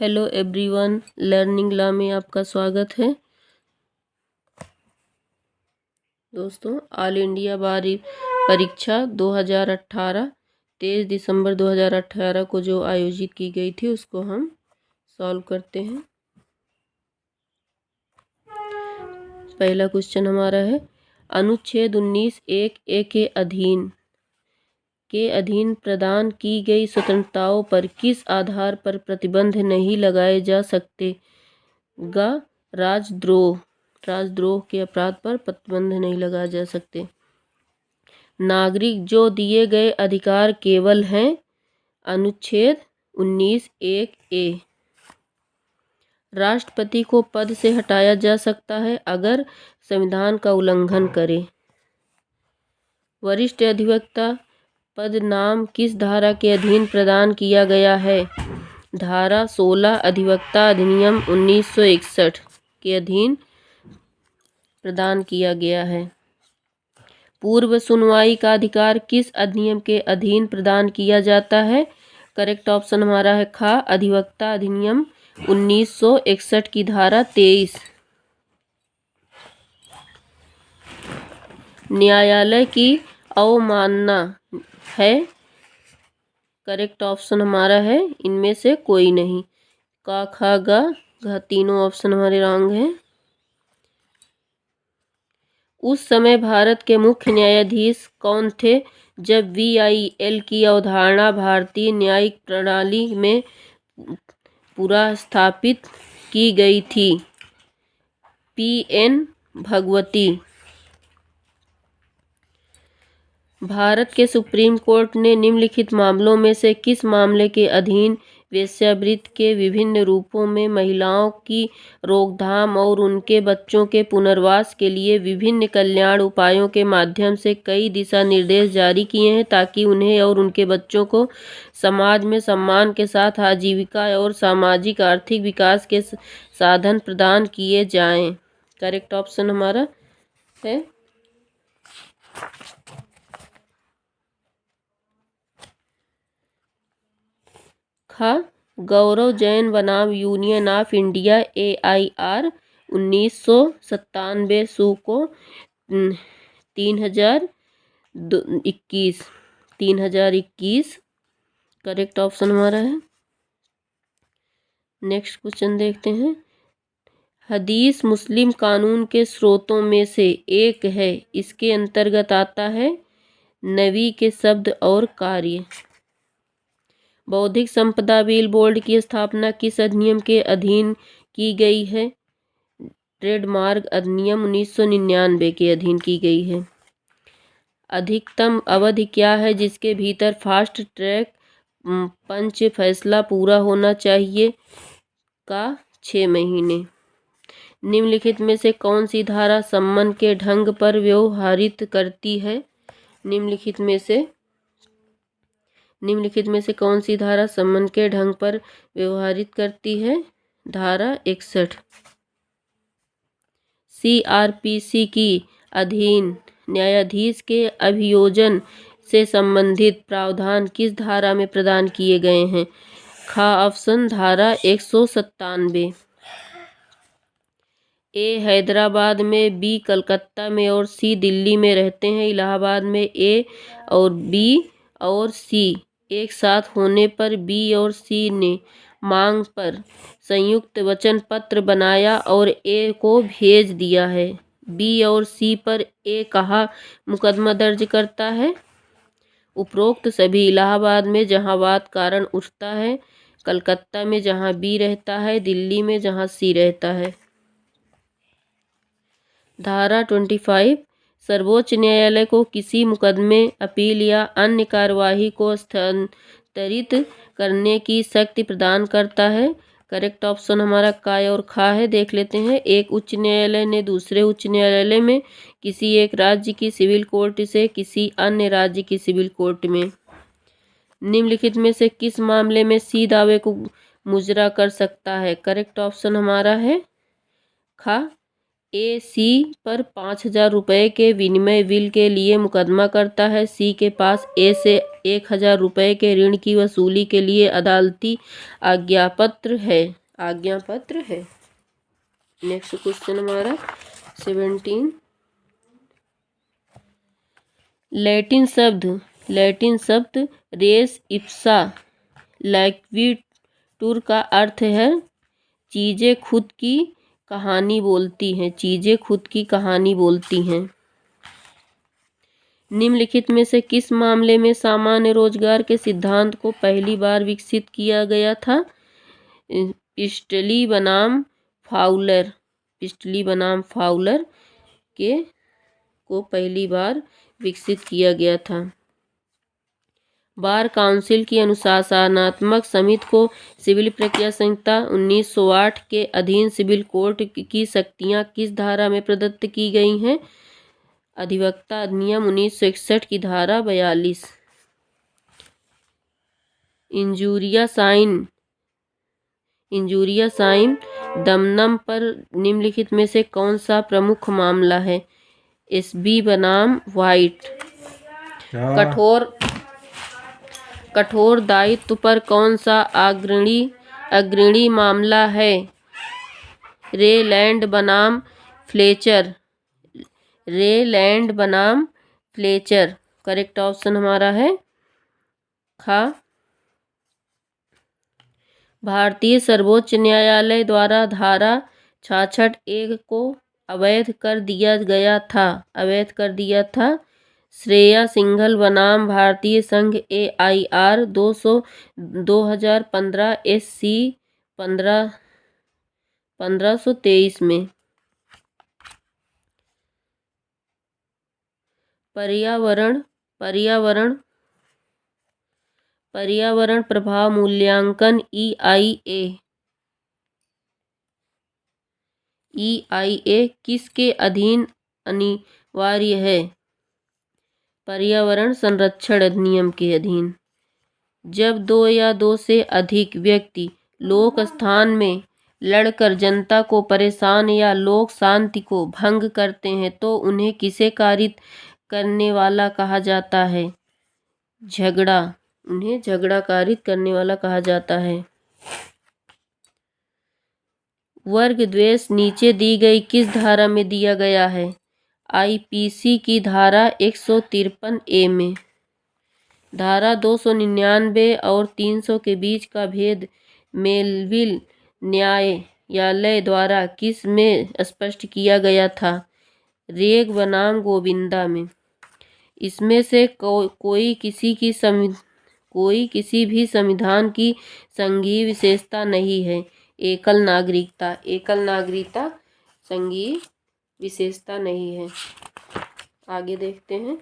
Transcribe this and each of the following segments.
Hello everyone, learning law में आपका स्वागत है। दोस्तों, ऑल इंडिया बार परीक्षा 2018 23 दिसंबर 2018 को जो आयोजित की गई थी उसको हम सॉल्व करते हैं। पहला क्वेश्चन हमारा है, अनुच्छेद 19(1)(a) के अधीन प्रदान की गई स्वतंत्रताओं पर किस आधार पर प्रतिबंध नहीं लगाए जा सकतेगा? राजद्रोह के अपराध पर प्रतिबंध नहीं लगाया जा सकते। नागरिक जो दिए गए अधिकार केवल हैं। अनुच्छेद 19(1)(a). राष्ट्रपति को पद से हटाया जा सकता है अगर संविधान का उल्लंघन करे। वरिष्ठ अधिवक्ता पद नाम किस धारा के अधीन प्रदान किया गया है? धारा 16 अधिवक्ता अधिनियम 1961 के अधीन प्रदान किया गया है। पूर्व सुनवाई का अधिकार किस अधिनियम के अधीन प्रदान किया जाता है? करेक्ट ऑप्शन हमारा है खा, अधिवक्ता अधिनियम 1961 की धारा 23। न्यायालय की अवमानना है। करेक्ट ऑप्शन हमारा है इनमें से कोई नहीं। का, खा, गा तीनों ऑप्शन हमारे रॉन्ग हैं। उस समय भारत के मुख्य न्यायाधीश कौन थे जब VIL की अवधारणा भारतीय न्यायिक प्रणाली में पुनर्स्थापित की गई थी? PN भगवती। भारत के सुप्रीम कोर्ट ने निम्नलिखित मामलों में से किस मामले के अधीन वेश्यावृत्ति के विभिन्न रूपों में महिलाओं की रोकथाम और उनके बच्चों के पुनर्वास के लिए विभिन्न कल्याण उपायों के माध्यम से कई दिशा निर्देश जारी किए हैं ताकि उन्हें और उनके बच्चों को समाज में सम्मान के साथ आजीविका और सामाजिक आर्थिक विकास के साधन प्रदान किए जाएं? करेक्ट ऑप्शन हमारा है खा, गौरव जैन बनाम यूनियन ऑफ इंडिया AIR 1997 सू को 3021 करेक्ट ऑप्शन हमारा है। नेक्स्ट क्वेश्चन देखते हैं। हदीस मुस्लिम कानून के स्रोतों में से एक है। इसके अंतर्गत आता है नबी के शब्द और कार्य। बौद्धिक संपदा बिल बोर्ड की स्थापना किस अधिनियम के अधीन की गई है? ट्रेडमार्क अधिनियम 1999 के अधीन की गई है। अधिकतम अवधि क्या है जिसके भीतर फास्ट ट्रैक पंच फैसला पूरा होना चाहिए? का 6 महीने। निम्नलिखित में से कौन सी धारा सम्मन के ढंग पर व्यवहारित करती है? निम्नलिखित में से कौन सी धारा सम्मन के ढंग पर व्यवहारित करती है? धारा 61। CRPC की अधीन न्यायाधीश के अभियोजन से संबंधित प्रावधान किस धारा में प्रदान किए गए हैं? खा ऑप्शन धारा 197। A हैदराबाद में, B कलकत्ता में और C दिल्ली में रहते हैं। इलाहाबाद में A और B और C एक साथ होने पर B और C ने मांग पर संयुक्त वचन पत्र बनाया और A को भेज दिया है। B और C पर A कहाँ मुकदमा दर्ज करता है? उपरोक्त सभी इलाहाबाद में जहां वाद कारण उठता है, कलकत्ता में जहां B रहता है, दिल्ली में जहां C रहता है। धारा 25 सर्वोच्च न्यायालय को किसी मुकदमे, अपील या अन्य कार्यवाही को स्थानांतरित करने की शक्ति प्रदान करता है। करेक्ट ऑप्शन हमारा काय और खा है। देख लेते हैं। एक उच्च न्यायालय ने दूसरे उच्च न्यायालय में, किसी एक राज्य की सिविल कोर्ट से किसी अन्य राज्य की सिविल कोर्ट में। निम्नलिखित में से किस मामले में C दावे को मुजरा कर सकता है? करेक्ट ऑप्शन हमारा है खा, ए सी पर 5,000 रुपये के विनिमय बिल के लिए मुकदमा करता है। सी के पास ए से 1,000 रुपये के ऋण की वसूली के लिए अदालती आज्ञापत्र है। नेक्स्ट क्वेश्चन हमारा 17। लैटिन शब्द रेस इप्सा लैक्विटुर का अर्थ है चीज़ें खुद की कहानी बोलती हैं। निम्नलिखित में से किस मामले में सामान्य रोजगार के सिद्धांत को पहली बार विकसित किया गया था? पिस्टली बनाम फाउलर को पहली बार विकसित किया गया था। बार काउंसिल की अनुशासनात्मक समिति को सिविल प्रक्रिया संहिता 1908 के अधीन सिविल कोर्ट की शक्तियां किस धारा में प्रदत्त की गई हैं? अधिवक्ता अधिनियम 1961 की धारा 42। इंजुरिया साइन दमनम पर निम्नलिखित में से कौन सा प्रमुख मामला है? एसबी बनाम व्हाइट। कठोर दायित्व पर कौन सा अग्रणी मामला है? रेलैंड बनाम फ्लेचर। करेक्ट ऑप्शन हमारा है खा। भारतीय सर्वोच्च न्यायालय द्वारा धारा 66(1) को अवैध कर दिया था। श्रेया सिंघल बनाम भारतीय संघ AIR 2015 SC 1523 में। पर्यावरण प्रभाव मूल्यांकन EIA किसके अधीन अनिवार्य है? पर्यावरण संरक्षण अधिनियम के अधीन। जब 2 या 2 से अधिक व्यक्ति लोक स्थान में लड़कर जनता को परेशान या लोक शांति को भंग करते हैं तो उन्हें किसे कारित करने वाला कहा जाता है? झगड़ा कारित करने वाला कहा जाता है। वर्ग द्वेष नीचे दी गई किस धारा में दिया गया है? IPC की धारा 153A में। धारा 299 और 300 के बीच का भेद मेलविल न्यायालय द्वारा किस में स्पष्ट किया गया था? रेग बनाम गोविंदा में। इसमें से कोई किसी भी संविधान की संघीय विशेषता नहीं है। एकल नागरिकता संघीय विशेषता नहीं है। आगे देखते हैं।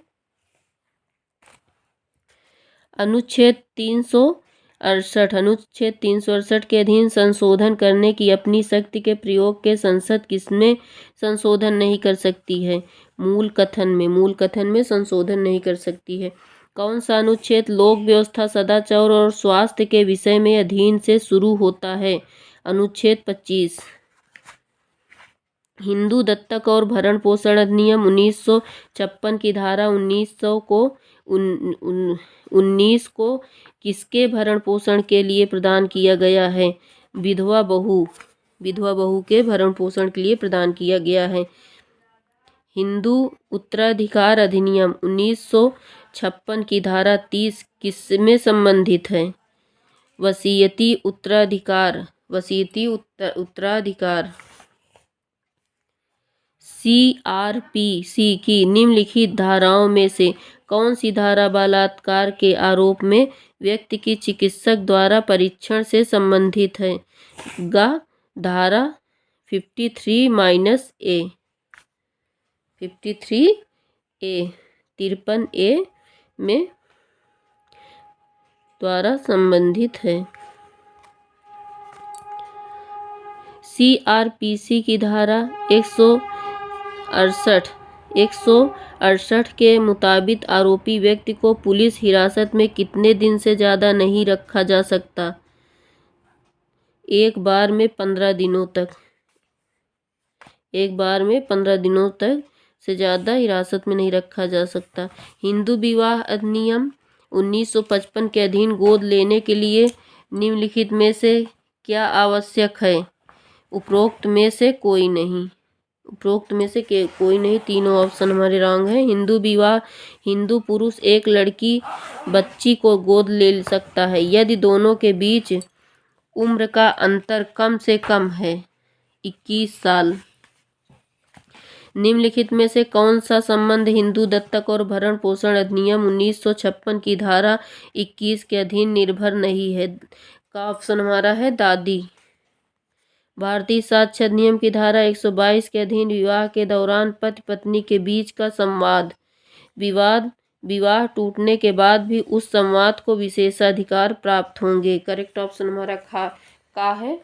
अनुच्छेद 368 के अधीन संशोधन करने की अपनी शक्ति के प्रयोग के संसद किसमें संशोधन नहीं कर सकती है? मूल कथन में संशोधन नहीं कर सकती है। कौन सा अनुच्छेद लोक व्यवस्था, सदाचार और स्वास्थ्य के विषय में अधीन से शुरू होता है? अनुच्छेद 25। हिंदू दत्तक और भरण पोषण अधिनियम 1956 की धारा 19 को किसके भरण पोषण के लिए प्रदान किया गया है? विधवा बहू के भरण पोषण के लिए प्रदान किया गया है। हिंदू उत्तराधिकार अधिनियम 1956 की धारा 30 किसमें संबंधित है? वसीयती उत्तराधिकार। CRPC की निम्नलिखित धाराओं में से कौन सी धारा बलात्कार के आरोप में व्यक्ति की चिकित्सक द्वारा परीक्षण से संबंधित है? धारा 53A 53A में द्वारा संबंधित है। CRPC की धारा 168 के मुताबिक आरोपी व्यक्ति को पुलिस हिरासत में कितने दिन से ज़्यादा नहीं रखा जा सकता? एक बार में 15 दिनों तक। एक बार में 15 दिनों तक से ज़्यादा हिरासत में नहीं रखा जा सकता। हिंदू विवाह अधिनियम 1955 के अधीन गोद लेने के लिए निम्नलिखित में से क्या आवश्यक है? उपरोक्त में से कोई नहीं। उपरोक्त में से कोई नहीं, तीनों ऑप्शन हमारे रॉन्ग हैं। हिंदू विवाह, हिंदू पुरुष एक लड़की बच्ची को गोद ले सकता है यदि दोनों के बीच उम्र का अंतर कम से कम है 21 साल। निम्नलिखित में से कौन सा संबंध हिंदू दत्तक और भरण पोषण अधिनियम 1956 की धारा 21 के अधीन निर्भर नहीं है? का ऑप्शन हमारा है दादी। भारतीय साक्ष्य अधिनियम की धारा 122 के अधीन विवाह के दौरान पति पत्नी के बीच का संवाद विवाह टूटने के बाद भी उस संवाद को विशेषाधिकार प्राप्त होंगे। करेक्ट ऑप्शन हमारा का है।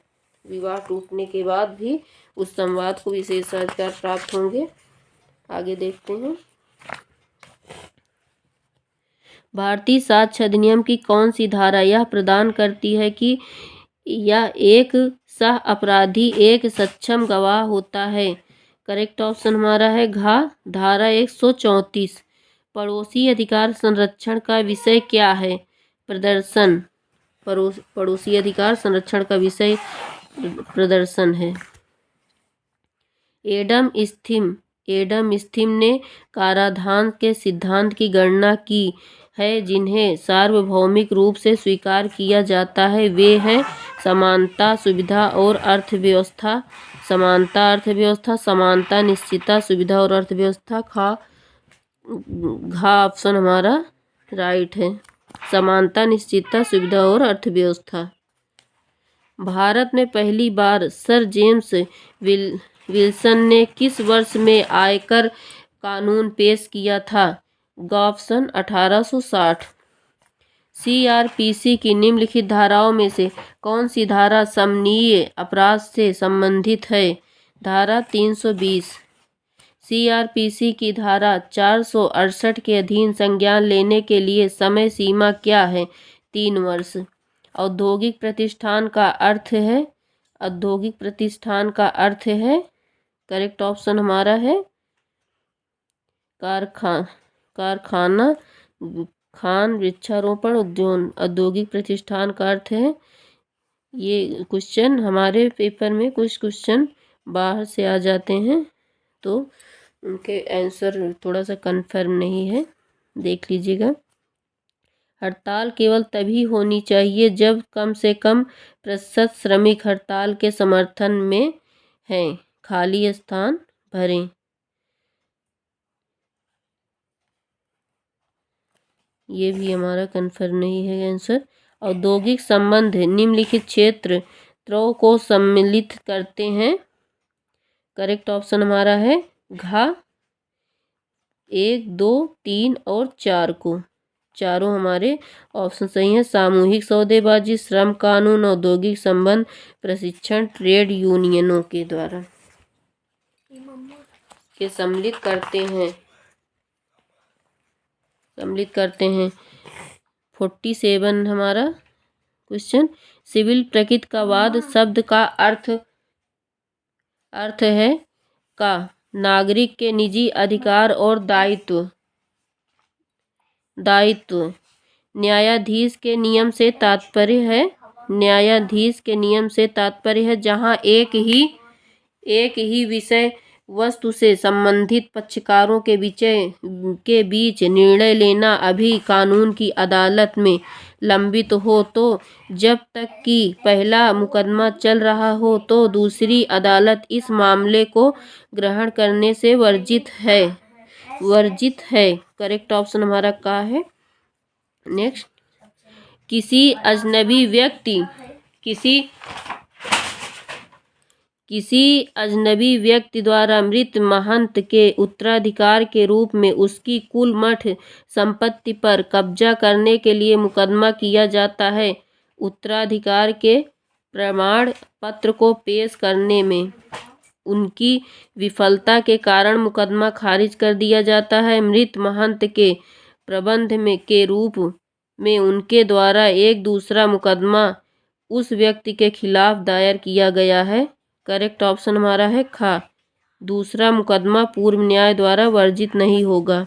विवाह टूटने के बाद भी उस संवाद को विशेषाधिकार प्राप्त होंगे। आगे देखते हैं। भारतीय साक्ष्य अधिनियम की कौन सी धारा यह प्रदान करती है कि यह एक सह अपराधी एक सक्षम गवाह होता है? करेक्ट ऑप्शन हमारा है धारा 134। पड़ोसी अधिकार संरक्षण का विषय क्या है? प्रदर्शन। पड़ोसी अधिकार संरक्षण का विषय प्रदर्शन है। एडम स्मिथ ने कराधान के सिद्धांत की गणना की है जिन्हें सार्वभौमिक रूप से स्वीकार किया जाता है। वे हैं समानता, सुविधा और अर्थव्यवस्था। समानता, निश्चितता, सुविधा और अर्थव्यवस्था। ऑप्शन हमारा राइट है। समानता, निश्चितता, सुविधा और अर्थव्यवस्था। भारत में पहली बार सर जेम्स विल्सन ने किस वर्ष में आयकर कानून पेश किया था? ऑप्शन 1860। CRPC की निम्नलिखित धाराओं में से कौन सी धारा समनीय अपराध से संबंधित है? धारा 320। CRPC की धारा 468 के अधीन संज्ञान लेने के लिए समय सीमा क्या है? 3 वर्ष। औद्योगिक प्रतिष्ठान का अर्थ है करेक्ट ऑप्शन हमारा है कारखाना, खान, वृक्षारोपण, उद्यान। औद्योगिक प्रतिष्ठान का अर्थ है। ये क्वेश्चन हमारे पेपर में कुछ क्वेश्चन बाहर से आ जाते हैं तो उनके आंसर थोड़ा सा कंफर्म नहीं है, देख लीजिएगा। हड़ताल केवल तभी होनी चाहिए जब कम से कम प्रतिशत श्रमिक हड़ताल के समर्थन में हैं। खाली स्थान भरें। ये भी हमारा कंफर्म नहीं है आंसर। औद्योगिक संबंध निम्नलिखित क्षेत्रों को सम्मिलित करते हैं। करेक्ट ऑप्शन हमारा है 1, 2, 3 और 4 को। चारों हमारे ऑप्शन सही हैं। सामूहिक सौदेबाजी, श्रम कानून, औद्योगिक संबंध, प्रशिक्षण, ट्रेड यूनियनों के द्वारा के सम्मिलित करते हैं। 47 हमारा क्वेश्चन। सिविल प्रकृति का वाद शब्द का अर्थ है नागरिक के निजी अधिकार और दायित्व। न्यायाधीश के नियम से तात्पर्य है जहां एक ही विषय वस्तु से संबंधित पक्षकारों के बीच निर्णय लेना अभी कानून की अदालत में लंबित हो तो जब तक कि पहला मुकदमा चल रहा हो तो दूसरी अदालत इस मामले को ग्रहण करने से वर्जित है। करेक्ट ऑप्शन हमारा का है। नेक्स्ट, किसी अजनबी व्यक्ति द्वारा मृत महंत के उत्तराधिकार के रूप में उसकी कुल मठ संपत्ति पर कब्जा करने के लिए मुकदमा किया जाता है। उत्तराधिकार के प्रमाण पत्र को पेश करने में उनकी विफलता के कारण मुकदमा खारिज कर दिया जाता है। मृत महंत के प्रबंध के रूप में उनके द्वारा एक दूसरा मुकदमा उस व्यक्ति के खिलाफ दायर किया गया है। करेक्ट ऑप्शन हमारा है दूसरा मुकदमा पूर्व न्याय द्वारा वर्जित नहीं होगा।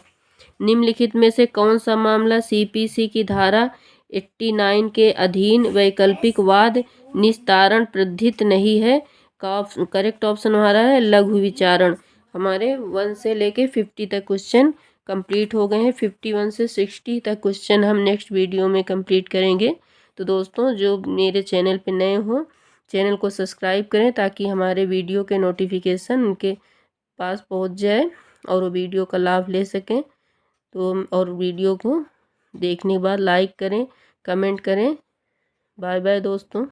निम्नलिखित में से कौन सा मामला सीपीसी की धारा 89 के अधीन वैकल्पिक वाद निस्तारण पद्धति नहीं है? करेक्ट ऑप्शन हमारा है लघु विचारण। हमारे 1 से लेके 50 तक क्वेश्चन कंप्लीट हो गए हैं। 51 से 60 तक क्वेश्चन हम नेक्स्ट वीडियो में कंप्लीट करेंगे। तो दोस्तों, जो मेरे चैनल पे नए हो, चैनल को सब्सक्राइब करें ताकि हमारे वीडियो के नोटिफिकेशन उनके पास पहुंच जाए और वो वीडियो का लाभ ले सकें। तो और वीडियो को देखने के बाद लाइक करें, कमेंट करें। बाय बाय दोस्तों।